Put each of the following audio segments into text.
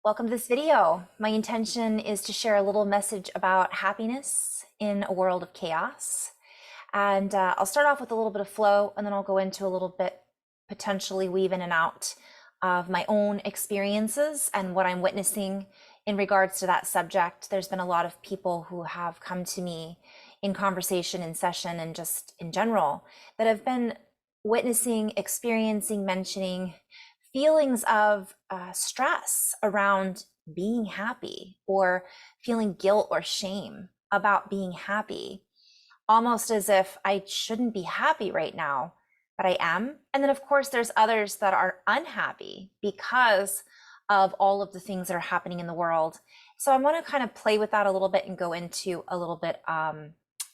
Welcome to this video. My intention is to share a little message about happiness in a world of chaos. And I'll start off with a little bit of flow, and then I'll go into a little bit, potentially weave in and out of my own experiences and what I'm witnessing in regards to that subject. There's been a lot of people who have come to me in conversation, in session, and just in general that have been witnessing, experiencing, mentioning feelings of stress around being happy or feeling guilt or shame about being happy, almost as if I shouldn't be happy right now, but I am. And then, of course, there's others that are unhappy because of all of the things that are happening in the world. So I want to kind of play with that a little bit and go into a little bit of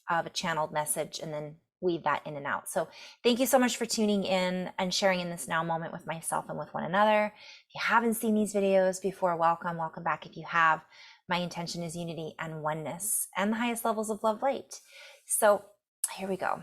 a channeled message and then weave that in and out. So thank you so much for tuning in and sharing in this now moment with myself and with one another. If you haven't seen these videos before, welcome back. If you have, my intention is unity and oneness and the highest levels of love light. So here we go.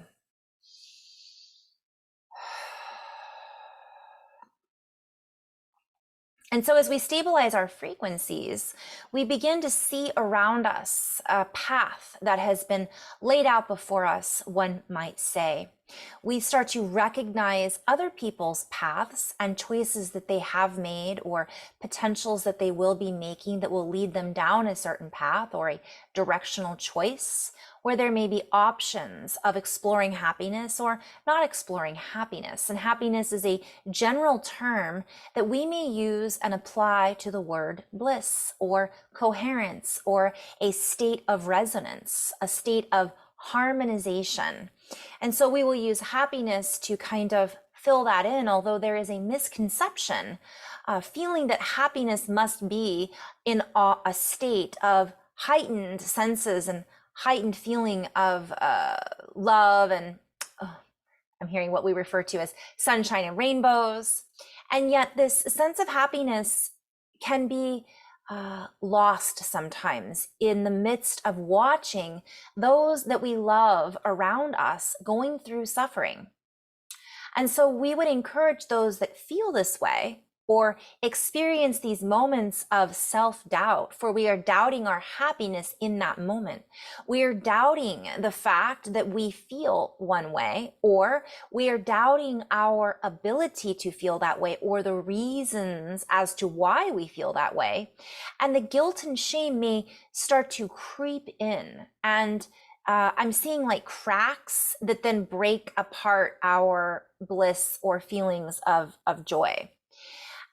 And so as we stabilize our frequencies, we begin to see around us a path that has been laid out before us, one might say. We start to recognize other people's paths and choices that they have made or potentials that they will be making that will lead them down a certain path or a directional choice, where there may be options of exploring happiness or not exploring happiness. And happiness is a general term that we may use and apply to the word bliss or coherence or a state of resonance, a state of harmonization. And so we will use happiness to kind of fill that in, although there is a misconception, feeling that happiness must be in a state of heightened senses and heightened feeling of love and I'm hearing what we refer to as sunshine and rainbows. And yet this sense of happiness can be lost sometimes in the midst of watching those that we love around us going through suffering. And so we would encourage those that feel this way or experience these moments of self-doubt, for we are doubting our happiness in that moment. We are doubting the fact that we feel one way, or we are doubting our ability to feel that way, or the reasons as to why we feel that way. And the guilt and shame may start to creep in, and I'm seeing like cracks that then break apart our bliss or feelings of joy.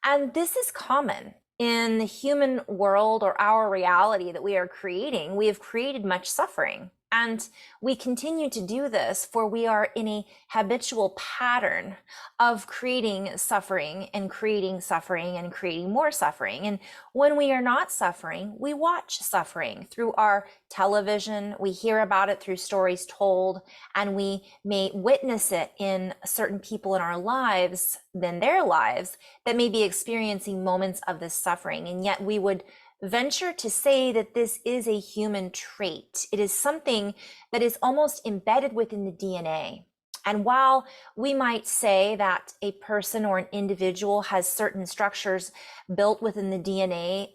And this is common in the human world or our reality that we are creating. We have created much suffering, and we continue to do this, for we are in a habitual pattern of creating suffering and creating suffering and creating more suffering. And when we are not suffering, we watch suffering through our television. We hear about it through stories told, and we may witness it in certain people in our lives, than their lives, that may be experiencing moments of this suffering. And yet we would venture to say that this is a human trait. It is something that is almost embedded within the DNA. And while we might say that a person or an individual has certain structures built within the DNA,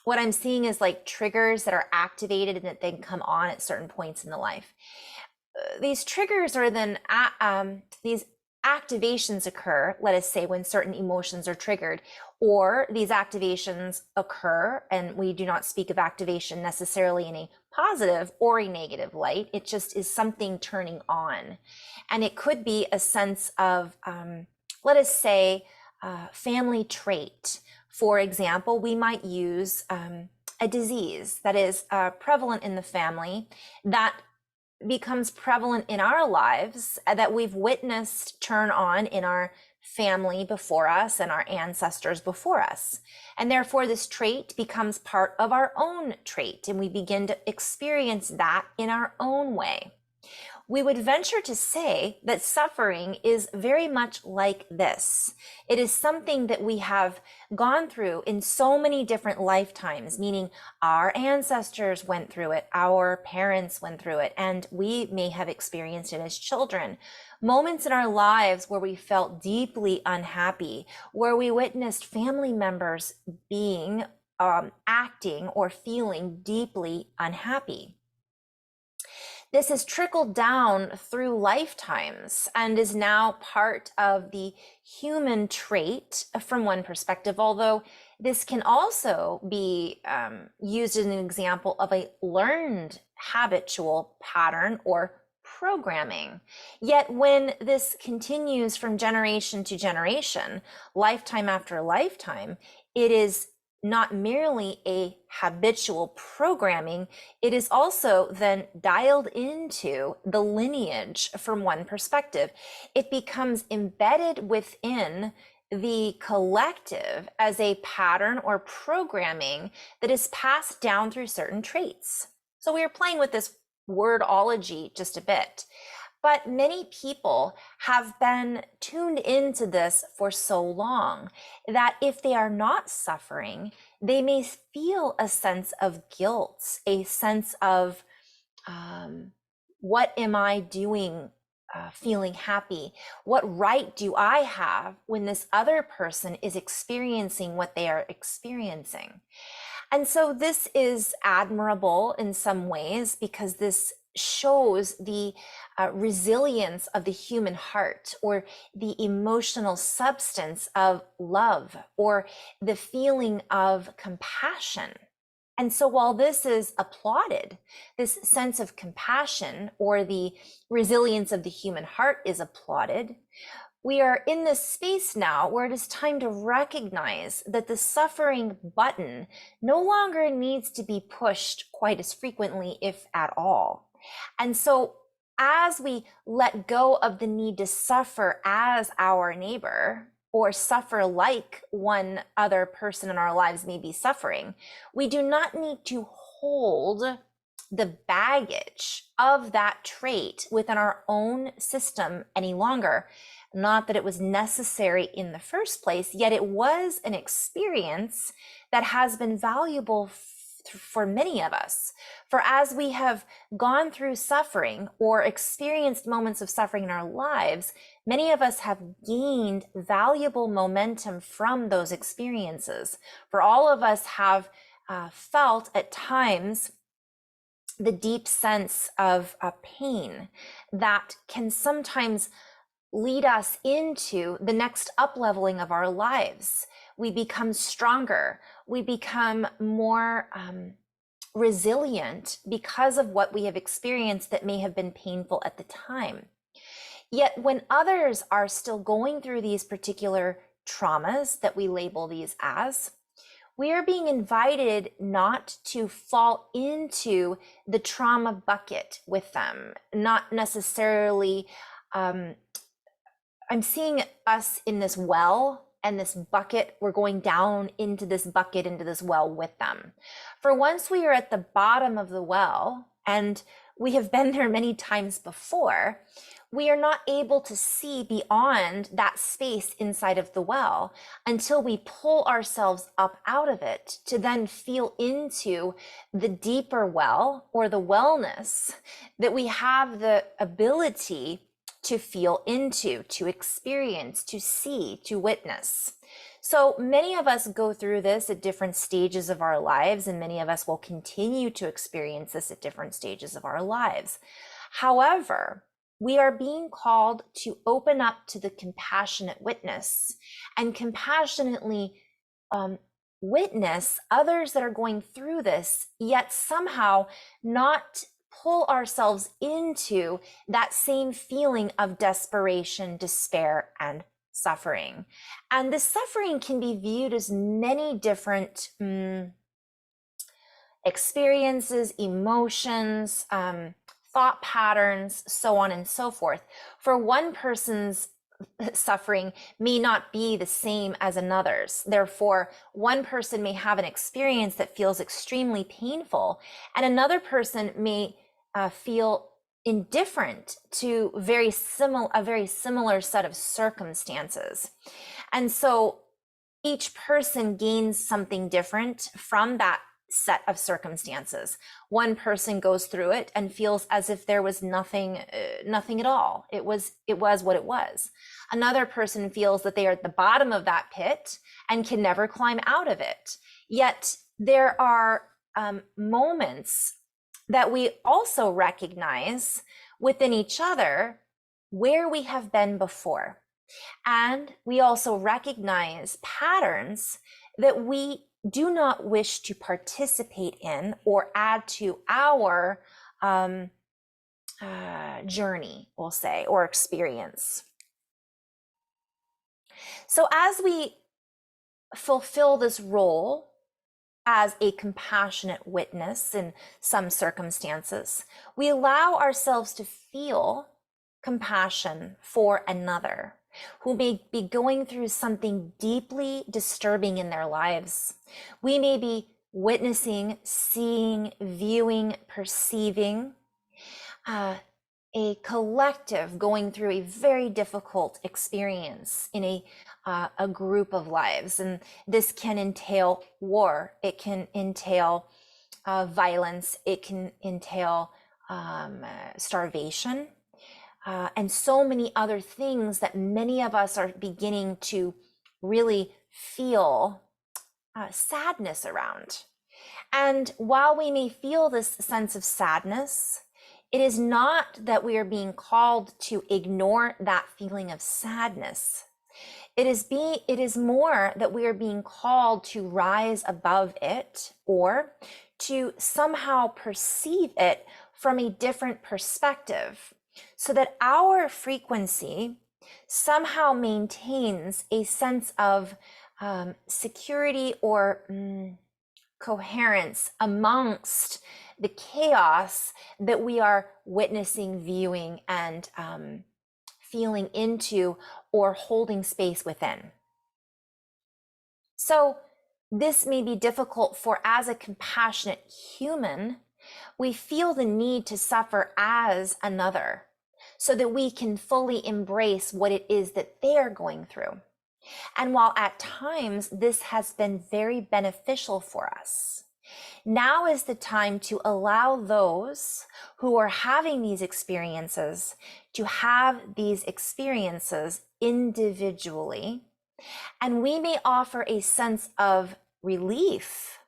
what I'm seeing is like triggers that are activated and that then come on at certain points in the life. These triggers are then, these activations occur, let us say, when certain emotions are triggered, or these activations occur, and we do not speak of activation necessarily in a positive or a negative light. It just is something turning on. And it could be a sense of, let us say, family trait. For example, we might use a disease that is prevalent in the family that becomes prevalent in our lives, that we've witnessed turn on in our family before us and our ancestors before us. And therefore this trait becomes part of our own trait, and we begin to experience that in our own way. we would venture to say that suffering is very much like this. It is something that we have gone through in so many different lifetimes, meaning our ancestors went through it, our parents went through it, and we may have experienced it as children. Moments in our lives where we felt deeply unhappy, where we witnessed family members being, acting, or feeling deeply unhappy. This has trickled down through lifetimes and is now part of the human trait from one perspective, although this can also be used as an example of a learned habitual pattern or programming. Yet when this continues from generation to generation, lifetime after lifetime, it is not merely a habitual programming, it is also then dialed into the lineage from one perspective. It becomes embedded within the collective as a pattern or programming that is passed down through certain traits. So we are playing with this wordology just a bit. But many people have been tuned into this for so long that if they are not suffering, they may feel a sense of guilt, a sense of, what am I doing feeling happy? What right do I have when this other person is experiencing what they are experiencing? And so this is admirable in some ways because this shows the resilience of the human heart, or the emotional substance of love, or the feeling of compassion. And so while this is applauded, this sense of compassion or the resilience of the human heart is applauded, we are in this space now where it is time to recognize that the suffering button no longer needs to be pushed quite as frequently, if at all. And so as we let go of the need to suffer as our neighbor, or suffer like one other person in our lives may be suffering, we do not need to hold the baggage of that trait within our own system any longer. Not that it was necessary in the first place, yet it was an experience that has been valuable for many of us. For as we have gone through suffering or experienced moments of suffering in our lives, many of us have gained valuable momentum from those experiences. For all of us have felt at times the deep sense of pain that can sometimes lead us into the next up-leveling of our lives. We become stronger. We become more resilient because of what we have experienced that may have been painful at the time. Yet when others are still going through these particular traumas that we label these as, we are being invited not to fall into the trauma bucket with them, not necessarily, I'm seeing us in this well and this bucket. We're going down into this bucket, into this well with them. For once we are at the bottom of the well, and we have been there many times before, we are not able to see beyond that space inside of the well until we pull ourselves up out of it to then feel into the deeper well, or the wellness that we have the ability to feel into, to experience, to see, to witness. So many of us go through this at different stages of our lives, and many of us will continue to experience this at different stages of our lives. However, we are being called to open up to the compassionate witness and compassionately witness others that are going through this, yet somehow not pull ourselves into that same feeling of desperation, despair, and suffering. And the suffering can be viewed as many different experiences, emotions, thought patterns, so on and so forth. For one person's suffering may not be the same as another's. Therefore, one person may have an experience that feels extremely painful, and another person may feel indifferent to a very similar set of circumstances. And so each person gains something different from that set of circumstances. One person goes through it and feels as if there was nothing at all. It was what it was. Another person feels that they are at the bottom of that pit and can never climb out of it. Yet there are moments that we also recognize within each other where we have been before. And we also recognize patterns that we do not wish to participate in or add to our journey, we'll say, or experience. So as we fulfill this role as a compassionate witness in some circumstances, we allow ourselves to feel compassion for another who may be going through something deeply disturbing in their lives. We may be witnessing, seeing, viewing, perceiving a collective going through a very difficult experience in a group of lives. And this can entail war, it can entail violence, it can entail starvation, and so many other things that many of us are beginning to really feel sadness around. And while we may feel this sense of sadness, it is not that we are being called to ignore that feeling of sadness. It is more that we are being called to rise above it, or to somehow perceive it from a different perspective, so that our frequency somehow maintains a sense of security or coherence amongst the chaos that we are witnessing, viewing, and feeling into or holding space within. So this may be difficult, for as a compassionate human, we feel the need to suffer as another so that we can fully embrace what it is that they are going through. And while at times this has been very beneficial for us, now is the time to allow those who are having these experiences to have these experiences individually. And we may offer a sense of relief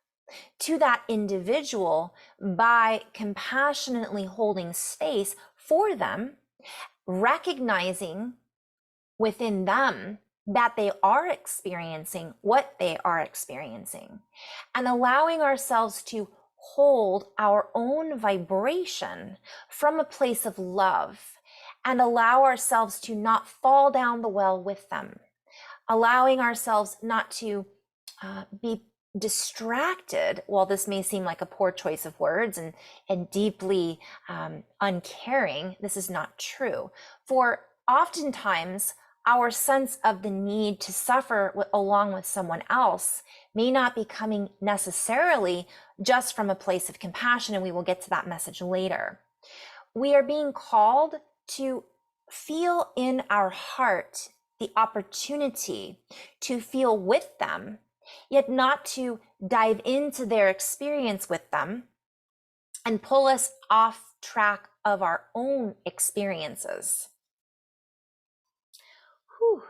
to that individual by compassionately holding space for them, recognizing within them that they are experiencing what they are experiencing, and allowing ourselves to hold our own vibration from a place of love, and allow ourselves to not fall down the well with them, allowing ourselves not to be distracted. While this may seem like a poor choice of words and deeply uncaring, this is not true. For oftentimes, our sense of the need to suffer along with someone else may not be coming necessarily just from a place of compassion, and we will get to that message later. We are being called to feel in our heart the opportunity to feel with them, yet not to dive into their experience with them and pull us off track of our own experiences. Whew.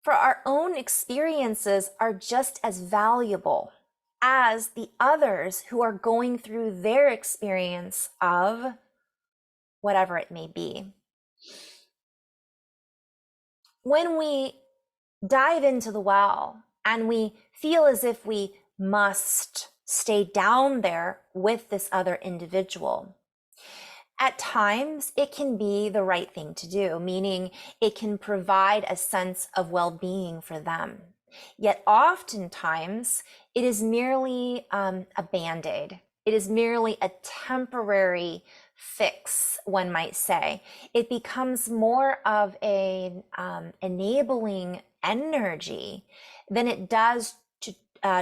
For our own experiences are just as valuable as the others who are going through their experience of whatever it may be. When we dive into the well and we feel as if we must stay down there with this other individual, at times it can be the right thing to do, meaning it can provide a sense of well-being for them. Yet oftentimes it is merely a band-aid. It is merely a temporary fix, one might say. It becomes more of an enabling energy than it does to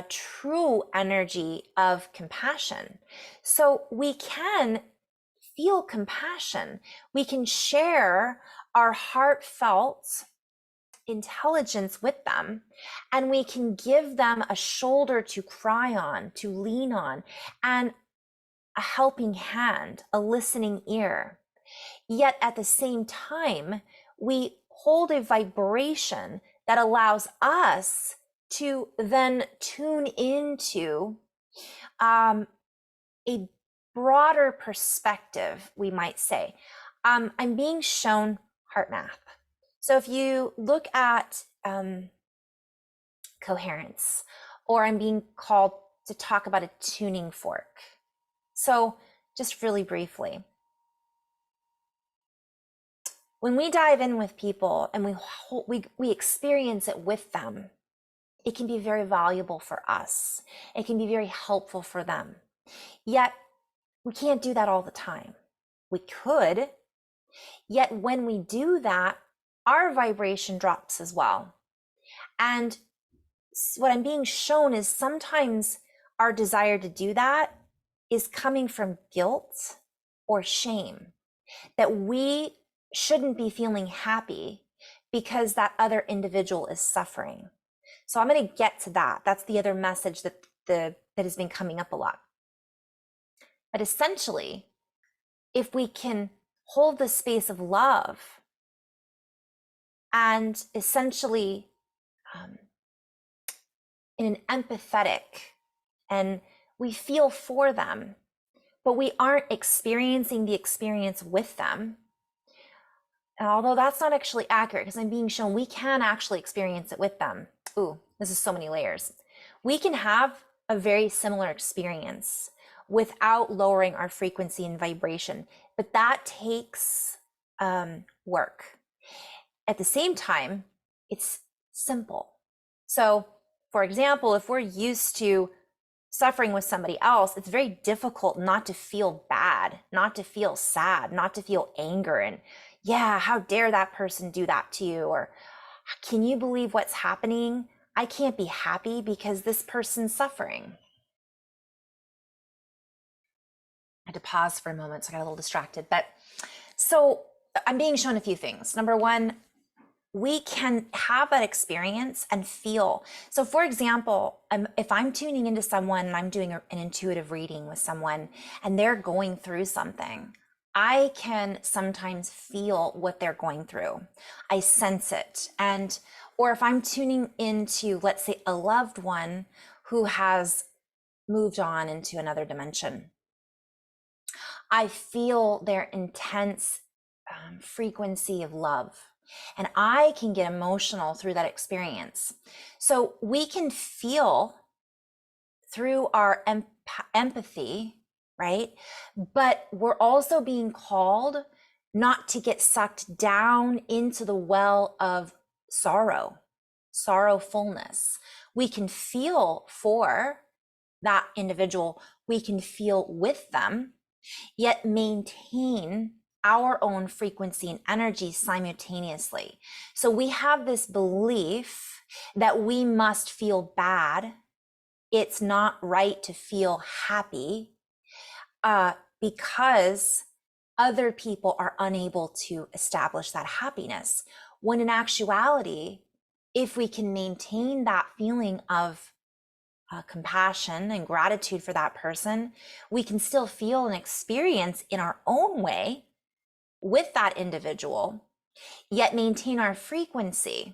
true energy of compassion. So we can feel compassion. We can share our heartfelt intelligence with them, and we can give them a shoulder to cry on, to lean on, and a helping hand, a listening ear. Yet at the same time, we hold a vibration that allows us to then tune into a broader perspective, we might say. I'm being shown HeartMath. So if you look at coherence, or I'm being called to talk about a tuning fork. So just really briefly, when we dive in with people and we experience it with them, it can be very valuable for us. It can be very helpful for them. Yet we can't do that all the time. We could, yet when we do that, our vibration drops as well. And what I'm being shown is sometimes our desire to do that is coming from guilt or shame, that we shouldn't be feeling happy because that other individual is suffering. So I'm going to get to that. That's the other message that has been coming up a lot. But essentially, if we can hold the space of love and essentially in an empathetic, and we feel for them, but we aren't experiencing the experience with them. And although that's not actually accurate, because I'm being shown we can actually experience it with them. Ooh, this is so many layers. We can have a very similar experience without lowering our frequency and vibration, but that takes work. At the same time, it's simple. So, for example, if we're used to suffering with somebody else, it's very difficult not to feel bad, not to feel sad, not to feel anger and, yeah, how dare that person do that to you? Or, can you believe what's happening? I can't be happy because this person's suffering. I had to pause for a moment, so I got a little distracted. But so I'm being shown a few things. Number one, we can have that experience and feel. So for example, if I'm tuning into someone and I'm doing an intuitive reading with someone and they're going through something, I can sometimes feel what they're going through. I sense it. Or if I'm tuning into, let's say, a loved one who has moved on into another dimension, I feel their intense frequency of love. And I can get emotional through that experience. So we can feel through our empathy, right? But we're also being called not to get sucked down into the well of sorrowfulness. We can feel for that individual. We can feel with them, yet maintain our own frequency and energy simultaneously. So we have this belief that we must feel bad. It's not right to feel happy because other people are unable to establish that happiness. When in actuality, if we can maintain that feeling of compassion and gratitude for that person, we can still feel and experience in our own way with that individual, yet maintain our frequency.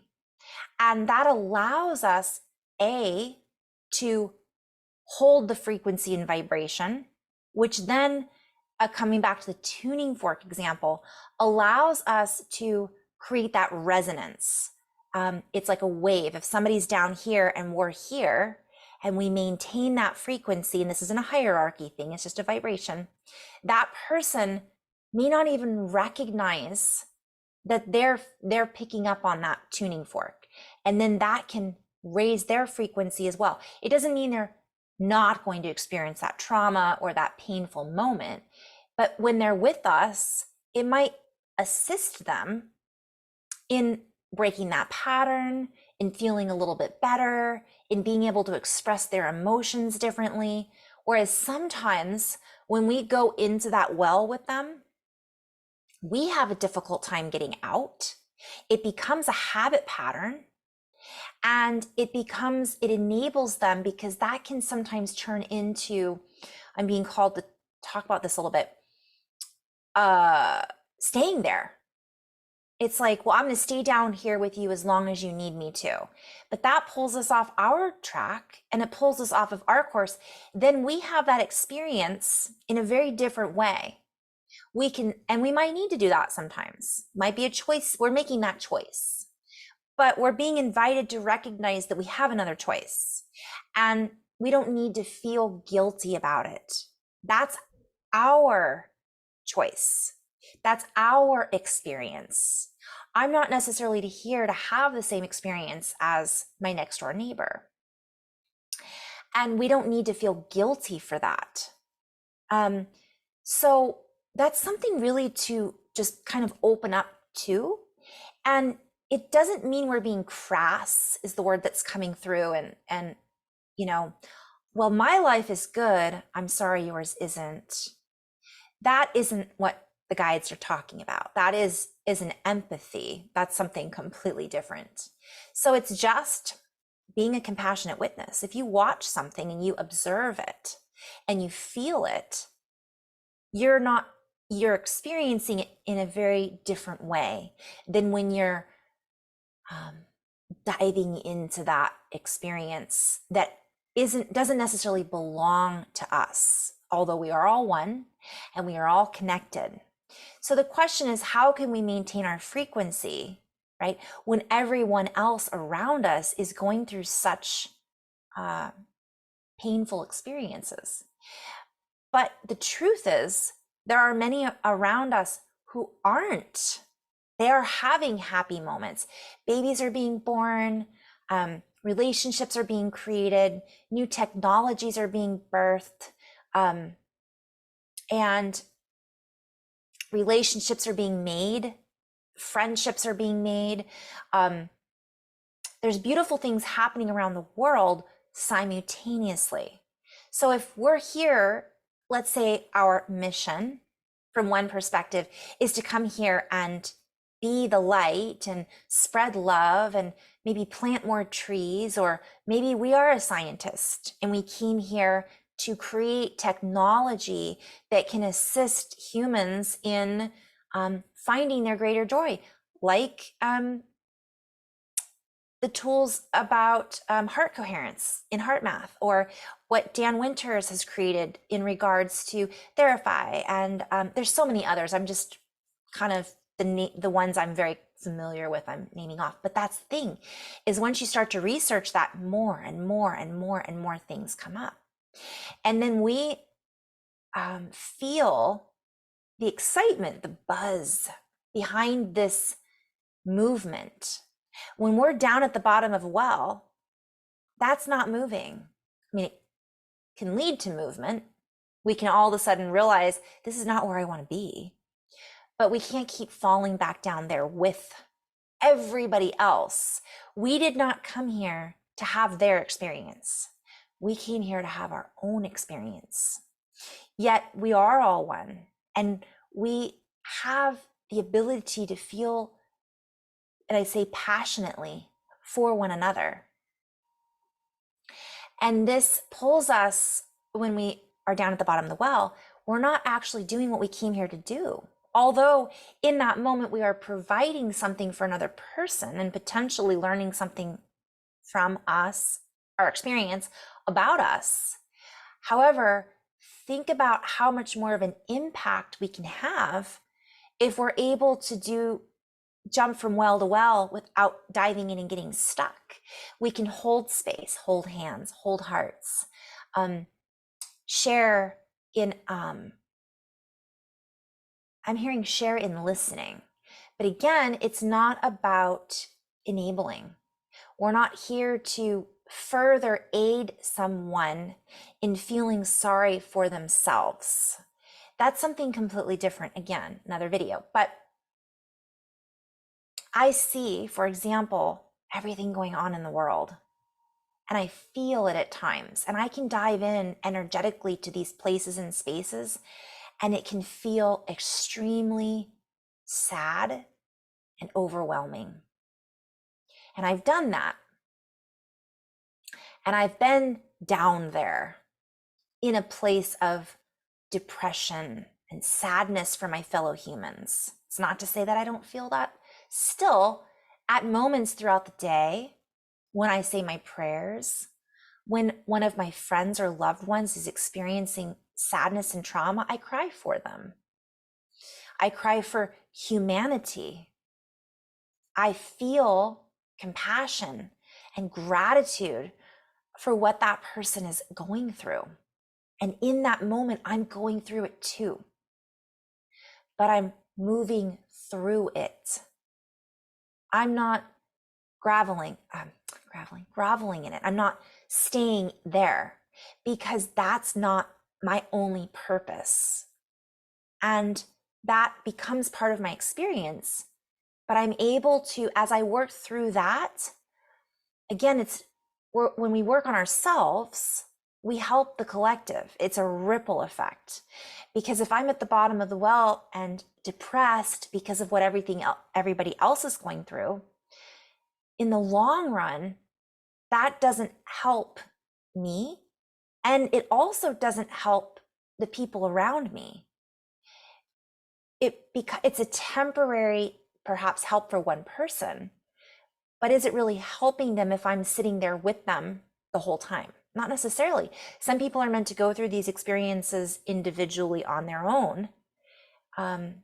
And that allows us, to hold the frequency and vibration, which then, coming back to the tuning fork example, allows us to create that resonance. It's like a wave. If somebody's down here and we're here, and we maintain that frequency, and this isn't a hierarchy thing, it's just a vibration, that person may not even recognize that they're picking up on that tuning fork. And then that can raise their frequency as well. It doesn't mean they're not going to experience that trauma or that painful moment, but when they're with us, it might assist them in breaking that pattern, in feeling a little bit better, in being able to express their emotions differently. Whereas sometimes when we go into that well with them, we have a difficult time getting out. It becomes a habit pattern, and it enables them, because that can sometimes turn into, I'm being called to talk about this a little bit, staying there. It's like, well, I'm going to stay down here with you as long as you need me to. But that pulls us off our track, and it pulls us off of our course. Then we have that experience in a very different way. And we might need to do that sometimes. Might be a choice. We're making that choice, but we're being invited to recognize that we have another choice, and we don't need to feel guilty about it. That's our choice. That's our experience. I'm not necessarily here to have the same experience as my next door neighbor. And we don't need to feel guilty for that. So that's something really to just kind of open up to. And it doesn't mean we're being crass, is the word that's coming through. And well, my life is good, I'm sorry yours isn't. That isn't what the guides are talking about. That is an empathy. That's something completely different. So it's just being a compassionate witness. If you watch something and you observe it and you feel it, you're experiencing it in a very different way than when you're diving into that experience that doesn't necessarily belong to us, although we are all one and we are all connected. So the question is, how can we maintain our frequency, right, when everyone else around us is going through such painful experiences? But the truth is, there are many around us who aren't. They are having happy moments. Babies are being born, relationships are being created, new technologies are being birthed, and relationships are being made, friendships are being made. There's beautiful things happening around the world simultaneously. So if we're here, let's say our mission from one perspective is to come here and be the light and spread love and maybe plant more trees, or maybe we are a scientist and we came here to create technology that can assist humans in finding their greater joy, like the tools about heart coherence in HeartMath, or what Dan Winters has created in regards to Therify. And there's so many others. I'm just kind of the ones I'm very familiar with, I'm naming off. But that's the thing, is once you start to research that, more and more and more and more things come up. And then we feel the excitement, the buzz behind this movement. When we're down at the bottom of a well, that's not moving. I mean, it can lead to movement. We can all of a sudden realize this is not where I want to be, but we can't keep falling back down there with everybody else. We did not come here to have their experience. We came here to have our own experience. Yet we are all one, and we have the ability to feel, and I say passionately, for one another. And this pulls us, when we are down at the bottom of the well, we're not actually doing what we came here to do. Although in that moment we are providing something for another person and potentially learning something from us, our experience about us. However, think about how much more of an impact we can have if we're able to jump from well to well without diving in and getting stuck. We can hold space, hold hands, hold hearts, share in, I'm hearing share in listening. But again, it's not about enabling. We're not here to further aid someone in feeling sorry for themselves. That's something completely different. Again, another video. But I see, for example, everything going on in the world. And I feel it at times. And I can dive in energetically to these places and spaces, and it can feel extremely sad and overwhelming. And I've done that. And I've been down there in a place of depression and sadness for my fellow humans. It's not to say that I don't feel that. Still, at moments throughout the day, when I say my prayers, when one of my friends or loved ones is experiencing sadness and trauma, I cry for them. I cry for humanity. I feel compassion and gratitude for what that person is going through. And in that moment, I'm going through it too. But I'm moving through it. I'm not groveling in it. I'm not staying there, because that's not my only purpose. And that becomes part of my experience. But I'm able to, as I work through that, again, when we work on ourselves, we help the collective. It's a ripple effect. Because if I'm at the bottom of the well and depressed because of what everybody else is going through, in the long run, that doesn't help me. And it doesn't help the people around me. It's a temporary, perhaps, help for one person, but is it really helping them if I'm sitting there with them the whole time? Not necessarily. Some people are meant to go through these experiences individually on their own. And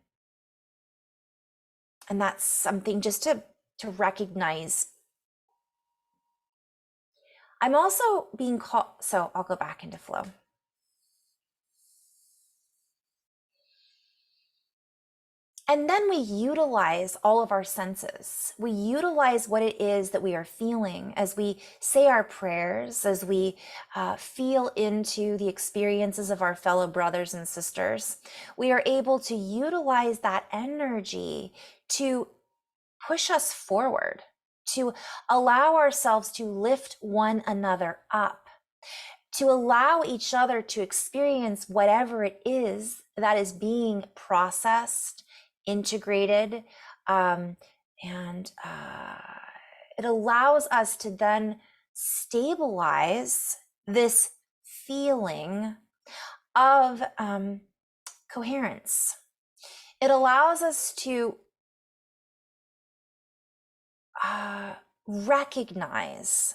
that's something just to recognize. I'm also being called, so I'll go back into flow. And then we utilize all of our senses. We utilize what it is that we are feeling as we say our prayers, as we feel into the experiences of our fellow brothers and sisters. We are able to utilize that energy to push us forward, to allow ourselves to lift one another up, to allow each other to experience whatever it is that is being processed, integrated, and it allows us to then stabilize this feeling of coherence. It allows us to recognize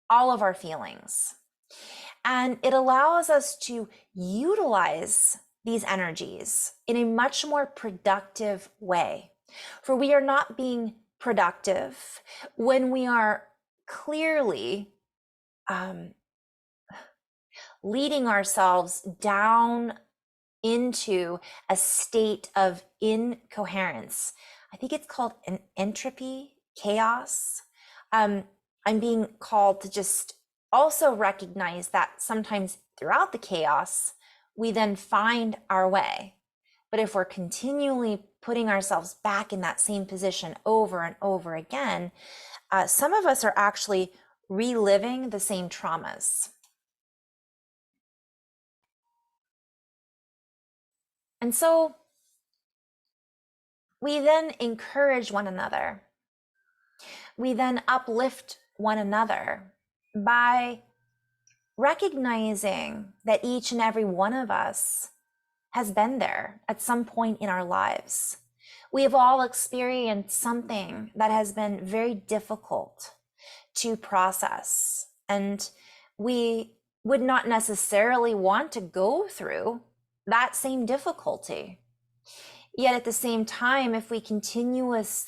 all of our feelings, and it allows us to utilize these energies in a much more productive way. For we are not being productive when we are clearly leading ourselves down into a state of incoherence. I think it's called an entropy, chaos. I'm being called to just also recognize that sometimes throughout the chaos, we then find our way. But if we're continually putting ourselves back in that same position over and over again, some of us are actually reliving the same traumas. And so we then encourage one another. We then uplift one another by recognizing that each and every one of us has been there at some point in our lives. We have all experienced something that has been very difficult to process, and we would not necessarily want to go through that same difficulty. Yet at the same time, if we continually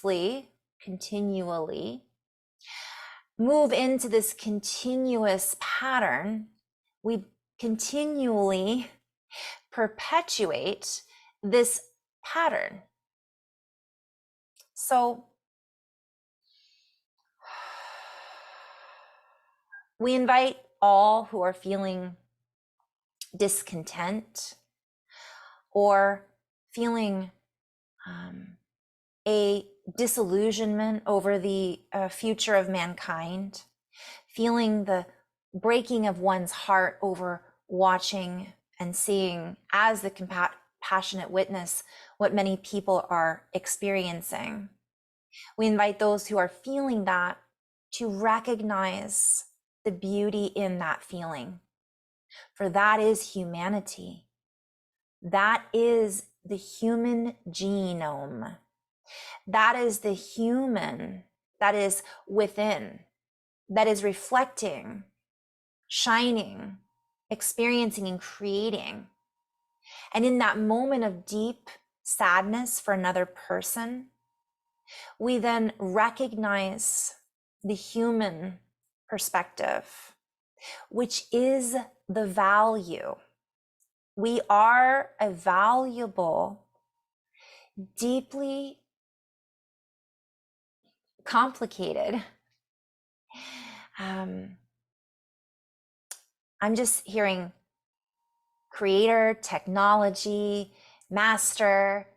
move into this continuous pattern, we continually perpetuate this pattern. So we invite all who are feeling discontent or feeling a disillusionment over the future of mankind, feeling the breaking of one's heart over watching and seeing as the compassionate witness what many people are experiencing. We invite those who are feeling that to recognize the beauty in that feeling, for that is humanity. That is the human genome. That is the human that is within, that is reflecting, shining, experiencing, and creating. And in that moment of deep sadness for another person, we then recognize the human perspective, which is the value. We are a valuable, deeply complicated. I'm just hearing creator, technology, master,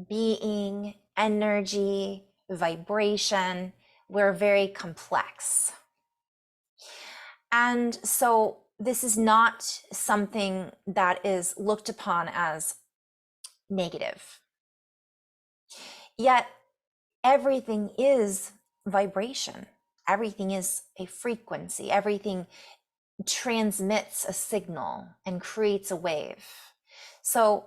being, energy, vibration. We're very complex. And so this is not something that is looked upon as negative. Yet everything is vibration. Everything is a frequency. Everything transmits a signal and creates a wave. So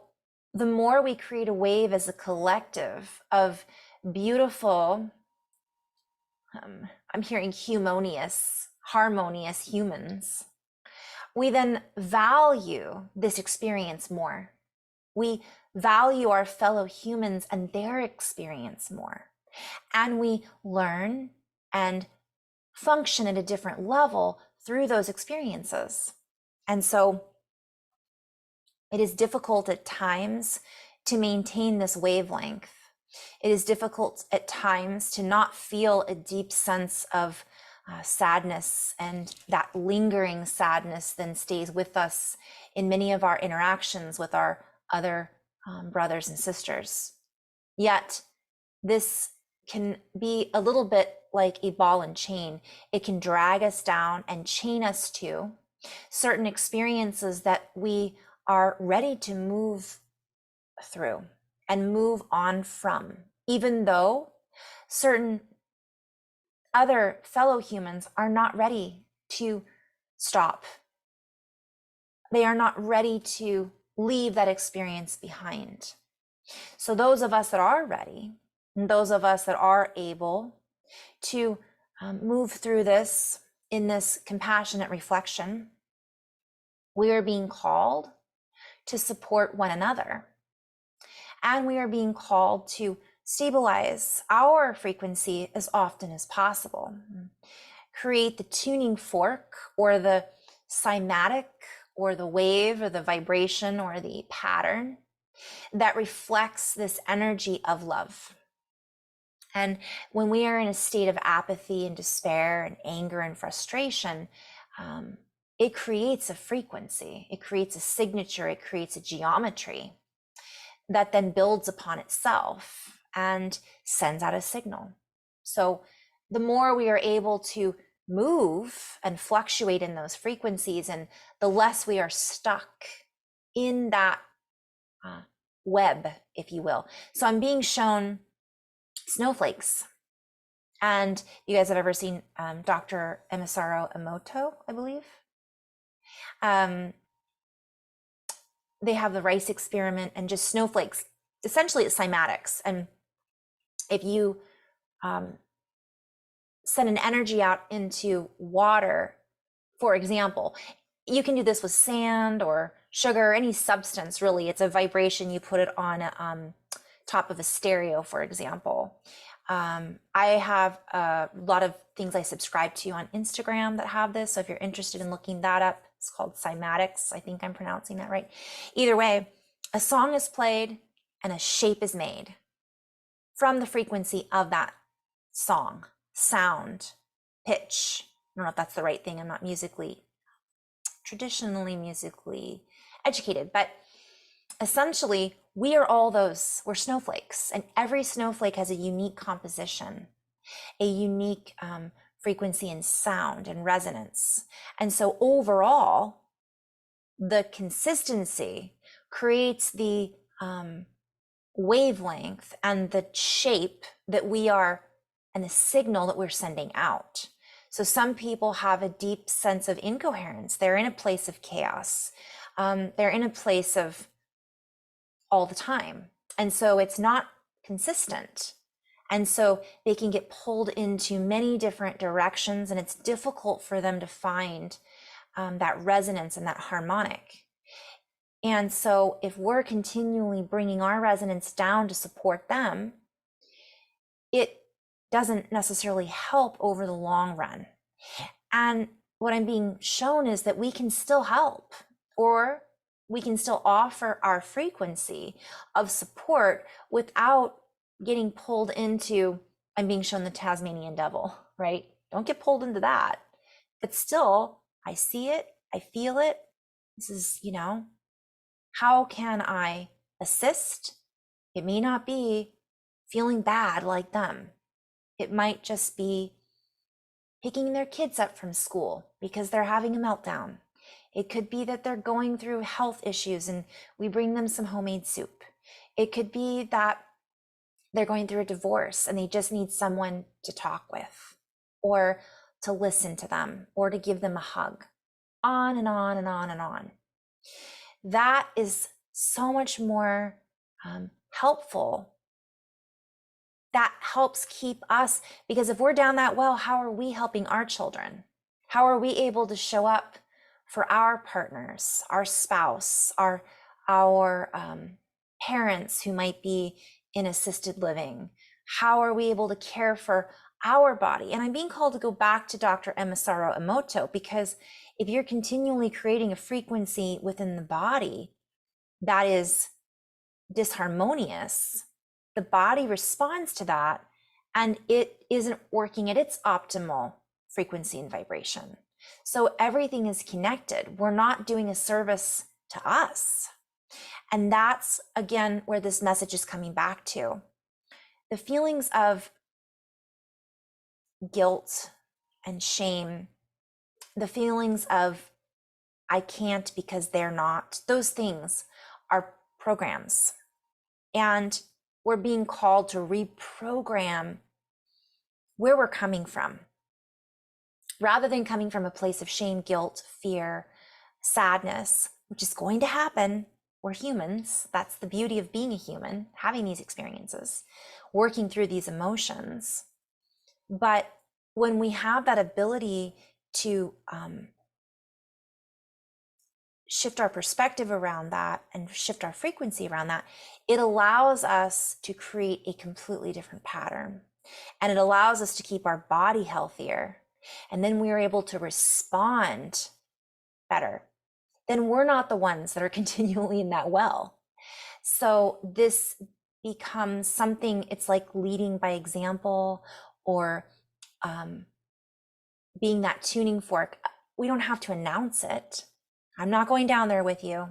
the more we create a wave as a collective of beautiful, I'm hearing harmonious humans, we then value this experience more. We value our fellow humans and their experience more. And we learn and function at a different level through those experiences. And so it is difficult at times to maintain this wavelength. It is difficult at times to not feel a deep sense of sadness, and that lingering sadness then stays with us in many of our interactions with our other brothers and sisters. Yet this can be a little bit like a ball and chain. It can drag us down and chain us to certain experiences that we are ready to move through and move on from, even though certain other fellow humans are not ready to stop. They are not ready to leave that experience behind. So those of us that are ready, and those of us that are able to move through this in this compassionate reflection, we are being called to support one another. And we are being called to stabilize our frequency as often as possible. Create the tuning fork or the cymatic or the wave or the vibration or the pattern that reflects this energy of love. And when we are in a state of apathy and despair and anger and frustration, it creates a frequency, it creates a signature, it creates a geometry that then builds upon itself and sends out a signal. So the more we are able to move and fluctuate in those frequencies, and the less we are stuck in that web, if you will. So I'm being shown snowflakes. And you guys have ever seen Dr. Masaru Emoto, I believe? They have the rice experiment and just snowflakes. Essentially, it's cymatics. And if you send an energy out into water, for example, you can do this with sand or sugar, any substance, really. It's a vibration. You put it on top of a stereo, for example. I have a lot of things I subscribe to on Instagram that have this. So if you're interested in looking that up, it's called cymatics. I think I'm pronouncing that right. Either way, a song is played and a shape is made from the frequency of that song, sound, pitch. I don't know if that's the right thing. I'm not traditionally musically educated, but essentially We are all those, we're snowflakes, and every snowflake has a unique composition, a unique frequency and sound and resonance. And so overall, the consistency creates the wavelength and the shape that we are and the signal that we're sending out. So some people have a deep sense of incoherence. They're in a place of chaos. They're in a place of all the time. And so it's not consistent. And so they can get pulled into many different directions, and it's difficult for them to find that resonance and that harmonic. And so if we're continually bringing our resonance down to support them, it doesn't necessarily help over the long run. And what I'm being shown is that we can still help, or we can still offer our frequency of support without getting pulled into, I'm being shown the Tasmanian devil, right? Don't get pulled into that. But still, I see it, I feel it. This is, how can I assist? It may not be feeling bad like them. It might just be picking their kids up from school because they're having a meltdown. It could be that they're going through health issues and we bring them some homemade soup. It could be that they're going through a divorce and they just need someone to talk with, or to listen to them, or to give them a hug. On and on and on and on. That is so much more helpful. That helps keep us, because if we're down that well, how are we helping our children? How are we able to show up for our partners, our spouse, our parents who might be in assisted living? How are we able to care for our body? And I'm being called to go back to Dr. Masaru Emoto, because if you're continually creating a frequency within the body that is disharmonious, the body responds to that and it isn't working at its optimal frequency and vibration. So everything is connected. We're not doing a service to us. And that's, again, where this message is coming back to. The feelings of guilt and shame, the feelings of I can't because they're not, those things are programs. And we're being called to reprogram where we're coming from. Rather than coming from a place of shame, guilt, fear, sadness, which is going to happen. We're humans. That's the beauty of being a human, having these experiences, working through these emotions. But when we have that ability to shift our perspective around that and shift our frequency around that, it allows us to create a completely different pattern. And it allows us to keep our body healthier. And then we are able to respond better. Then we're not the ones that are continually in that well. So this becomes something, it's like leading by example, or being that tuning fork. We don't have to announce it. I'm not going down there with you.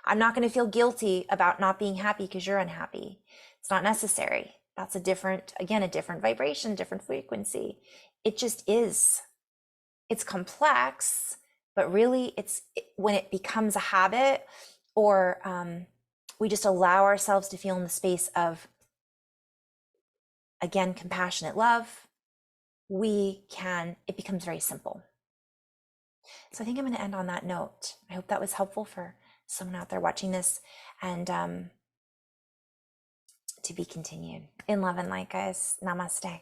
I'm not going to feel guilty about not being happy because you're unhappy. It's not necessary. That's a different vibration, different frequency. It just is. It's complex, but really when it becomes a habit, or we just allow ourselves to feel in the space of, again, compassionate love, it becomes very simple. So I think I'm going to end on that note. I hope that was helpful for someone out there watching this, and to be continued. In love and light, guys. Namaste.